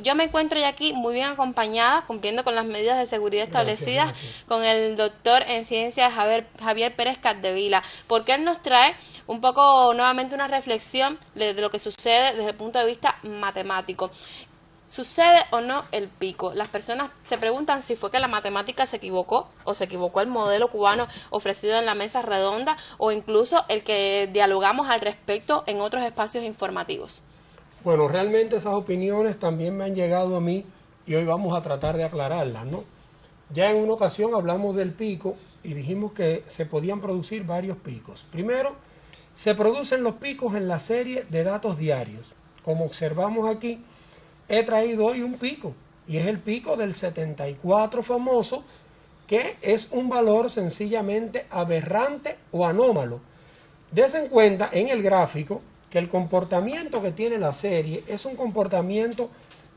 Yo me encuentro ya aquí muy bien acompañada, cumpliendo con las medidas de seguridad establecidas, gracias. Con el doctor en ciencias Javier Pérez Capdevila, porque él nos trae un poco nuevamente una reflexión de lo que sucede desde el punto de vista matemático. ¿Sucede o no el pico? Las personas se preguntan si fue que la matemática se equivocó o se equivocó el modelo cubano ofrecido en la mesa redonda o incluso el que dialogamos al respecto en otros espacios informativos. Bueno, realmente esas opiniones también me han llegado a mí y hoy vamos a tratar de aclararlas, ¿no? Ya en una ocasión hablamos del pico y dijimos que se podían producir varios picos. Primero, se producen los picos en la serie de datos diarios. Como observamos aquí, he traído hoy un pico y es el pico del 74 famoso, que es un valor sencillamente aberrante o anómalo. Des en cuenta en el gráfico que el comportamiento que tiene la serie es un comportamiento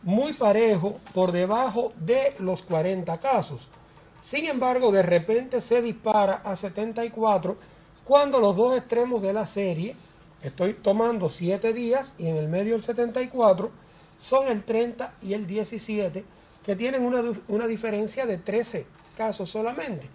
muy parejo por debajo de los 40 casos. Sin embargo, de repente se dispara a 74 cuando los dos extremos de la serie, estoy tomando 7 días y en el medio el 74, son el 30 y el 17, que tienen una diferencia de 13 casos solamente.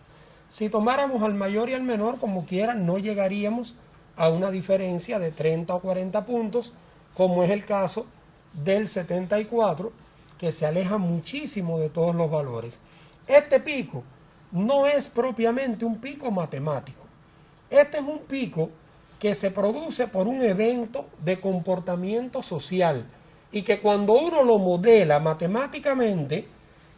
Si tomáramos al mayor y al menor como quieran, no llegaríamos a una diferencia de 30 o 40 puntos, como es el caso del 74, que se aleja muchísimo de todos los valores. Este pico no es propiamente un pico matemático. Este es un pico que se produce por un evento de comportamiento social y que cuando uno lo modela matemáticamente,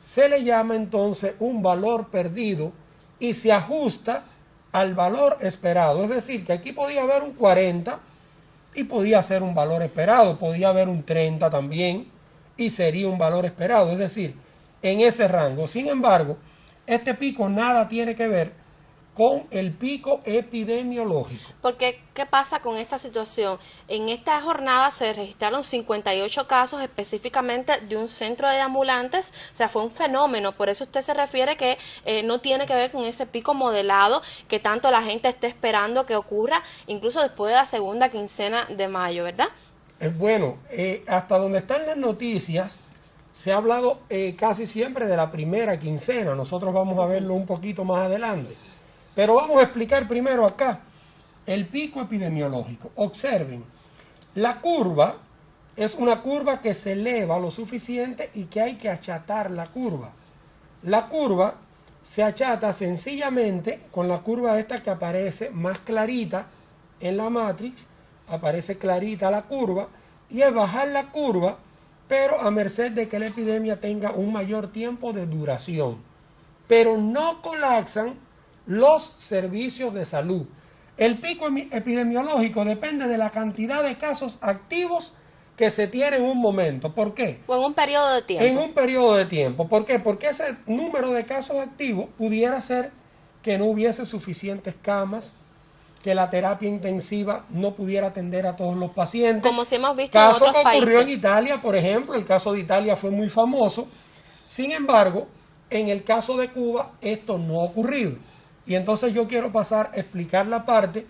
se le llama entonces un valor perdido y se ajusta al valor esperado. Es decir, que aquí podía haber un 40 y podía ser un valor esperado, podía haber un 30 también y sería un valor esperado, es decir, en ese rango. Sin embargo, este pico nada tiene que ver con el pico epidemiológico. Porque, ¿qué pasa con esta situación? En esta jornada se registraron 58 casos específicamente de un centro de ambulantes, o sea, fue un fenómeno, por eso usted se refiere que no tiene que ver con ese pico modelado que tanto la gente está esperando que ocurra, incluso después de la segunda quincena de mayo, ¿verdad? Bueno, hasta donde están las noticias, se ha hablado casi siempre de la primera quincena, nosotros vamos a verlo un poquito más adelante. Pero vamos a explicar primero acá el pico epidemiológico. Observen, la curva es una curva que se eleva lo suficiente y que hay que achatar la curva. La curva se achata sencillamente con la curva esta que aparece más clarita en la matrix, aparece clarita la curva, y es bajar la curva, pero a merced de que la epidemia tenga un mayor tiempo de duración. Pero no colapsan los servicios de salud. El pico epidemiológico depende de la cantidad de casos activos que se tiene en un momento. ¿Por qué? O en un periodo de tiempo. En un periodo de tiempo. ¿Por qué? Porque ese número de casos activos pudiera ser que no hubiese suficientes camas, que la terapia intensiva no pudiera atender a todos los pacientes. Como si hemos visto en otros países. Caso que ocurrió en Italia, por ejemplo, el caso de Italia fue muy famoso. Sin embargo, en el caso de Cuba, esto no ha ocurrido. Y entonces yo quiero pasar a explicar la parte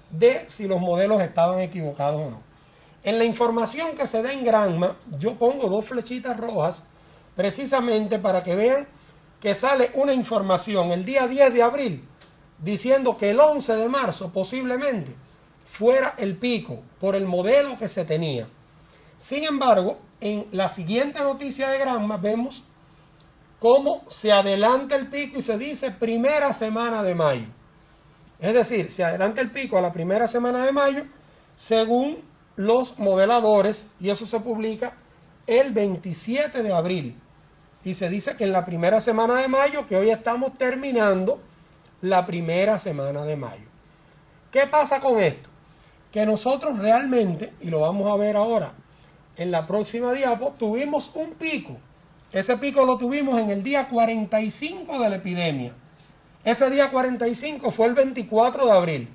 de si los modelos estaban equivocados o no. En la información que se da en Granma, yo pongo 2 flechitas rojas precisamente para que vean que sale una información el día 10 de abril diciendo que el 11 de marzo posiblemente fuera el pico por el modelo que se tenía. Sin embargo, en la siguiente noticia de Granma vemos cómo se adelanta el pico y se dice primera semana de mayo. Es decir, se adelanta el pico a la primera semana de mayo según los modeladores y eso se publica el 27 de abril. Y se dice que en la primera semana de mayo, que hoy estamos terminando la primera semana de mayo. ¿Qué pasa con esto? Que nosotros realmente, y lo vamos a ver ahora en la próxima diapo, tuvimos un pico. Ese pico lo tuvimos en el día 45 de la epidemia. Ese día 45 fue el 24 de abril,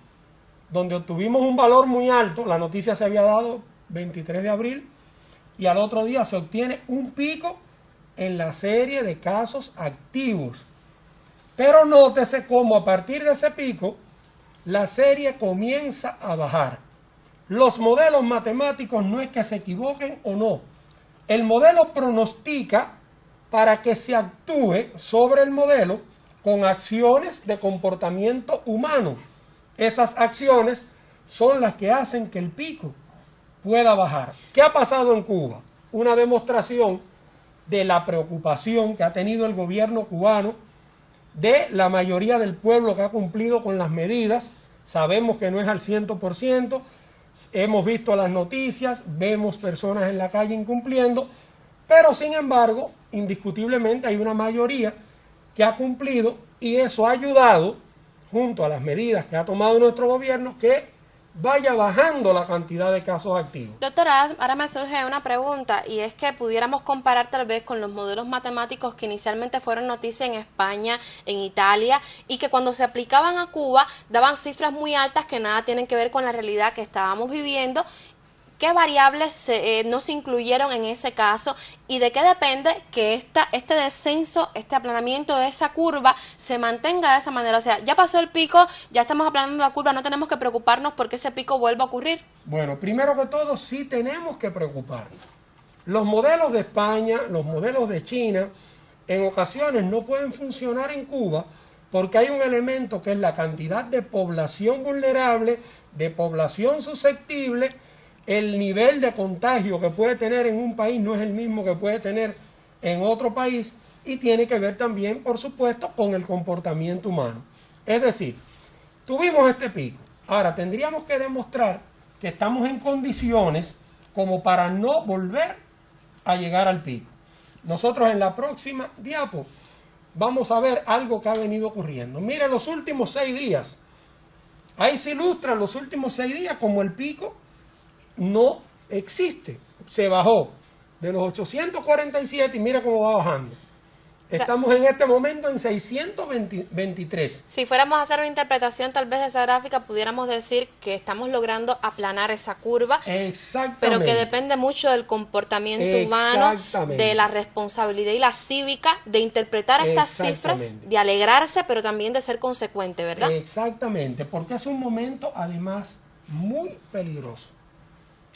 donde obtuvimos un valor muy alto. La noticia se había dado 23 de abril y al otro día se obtiene un pico en la serie de casos activos. Pero nótese cómo a partir de ese pico la serie comienza a bajar. Los modelos matemáticos no es que se equivoquen o no. El modelo pronostica para que se actúe sobre el modelo con acciones de comportamiento humano. Esas acciones son las que hacen que el pico pueda bajar. ¿Qué ha pasado en Cuba? Una demostración de la preocupación que ha tenido el gobierno cubano, de la mayoría del pueblo que ha cumplido con las medidas. Sabemos que no es al 100%, hemos visto las noticias, vemos personas en la calle incumpliendo, pero sin embargo, indiscutiblemente hay una mayoría que ha cumplido y eso ha ayudado, junto a las medidas que ha tomado nuestro gobierno, que vaya bajando la cantidad de casos activos. Doctora, ahora me surge una pregunta y es que pudiéramos comparar tal vez con los modelos matemáticos que inicialmente fueron noticia en España, en Italia, y que cuando se aplicaban a Cuba daban cifras muy altas que nada tienen que ver con la realidad que estábamos viviendo. ¿Qué variables no se incluyeron en ese caso y de qué depende que este descenso, este aplanamiento de esa curva se mantenga de esa manera? O sea, ya pasó el pico, ya estamos aplanando la curva, no tenemos que preocuparnos porque ese pico vuelva a ocurrir. Bueno, primero que todo, sí tenemos que preocuparnos. Los modelos de España, los modelos de China, en ocasiones no pueden funcionar en Cuba porque hay un elemento que es la cantidad de población vulnerable, de población susceptible. El nivel de contagio que puede tener en un país no es el mismo que puede tener en otro país y tiene que ver también, por supuesto, con el comportamiento humano. Es decir, tuvimos este pico. Ahora, tendríamos que demostrar que estamos en condiciones como para no volver a llegar al pico. Nosotros en la próxima diapo vamos a ver algo que ha venido ocurriendo. Miren los últimos 6 días. Ahí se ilustran los últimos 6 días como el pico no existe, se bajó de los 847 y mira cómo va bajando. Estamos en este momento en 623. Si fuéramos a hacer una interpretación tal vez de esa gráfica, pudiéramos decir que estamos logrando aplanar esa curva. Exactamente. Pero que depende mucho del comportamiento humano, de la responsabilidad y la cívica, de interpretar estas cifras, de alegrarse, pero también de ser consecuente, ¿verdad? Exactamente, porque es un momento además muy peligroso.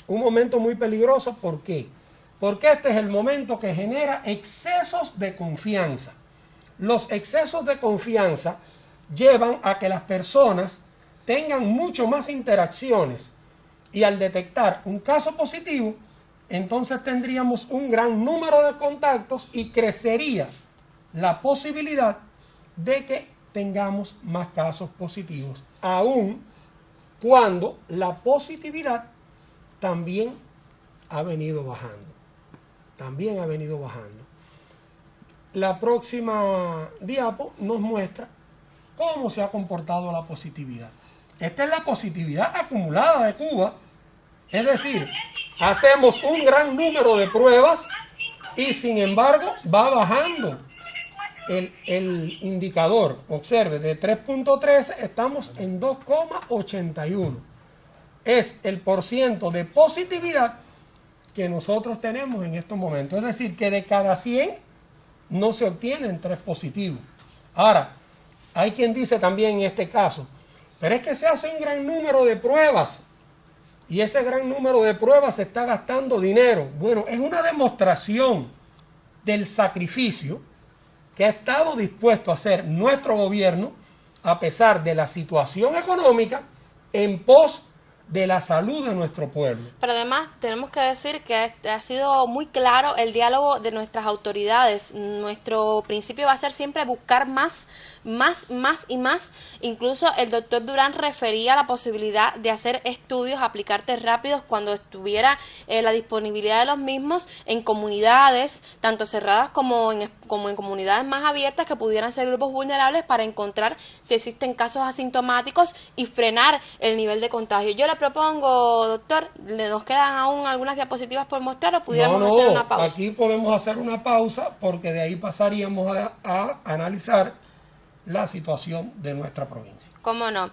Un momento muy peligroso, ¿por qué? Porque este es el momento que genera excesos de confianza. Los excesos de confianza llevan a que las personas tengan mucho más interacciones y al detectar un caso positivo, entonces tendríamos un gran número de contactos y crecería la posibilidad de que tengamos más casos positivos, aun cuando la positividad también ha venido bajando. También ha venido bajando. La próxima diapo nos muestra cómo se ha comportado la positividad. Esta es la positividad acumulada de Cuba. Es decir, hacemos un gran número de pruebas y sin embargo va bajando el indicador. Observe, de 3.13 estamos en 2,81. Es el porciento de positividad que nosotros tenemos en estos momentos. Es decir, que de cada 100 no se obtienen 3 positivos. Ahora, hay quien dice también en este caso, pero es que se hace un gran número de pruebas y ese gran número de pruebas se está gastando dinero. Bueno, es una demostración del sacrificio que ha estado dispuesto a hacer nuestro gobierno a pesar de la situación económica en pos de la salud de nuestro pueblo. Pero además tenemos que decir que ha sido muy claro el diálogo de nuestras autoridades. Nuestro principio va a ser siempre buscar más y más. Incluso el doctor Durán refería a la posibilidad de hacer estudios, aplicar test rápidos cuando estuviera la disponibilidad de los mismos en comunidades, tanto cerradas como en comunidades más abiertas que pudieran ser grupos vulnerables para encontrar si existen casos asintomáticos y frenar el nivel de contagio. Yo le propongo, doctor, nos quedan aún algunas diapositivas por mostrar o pudiéramos hacer una pausa. Aquí podemos hacer una pausa porque de ahí pasaríamos a analizar la situación de nuestra provincia. ¿Cómo no?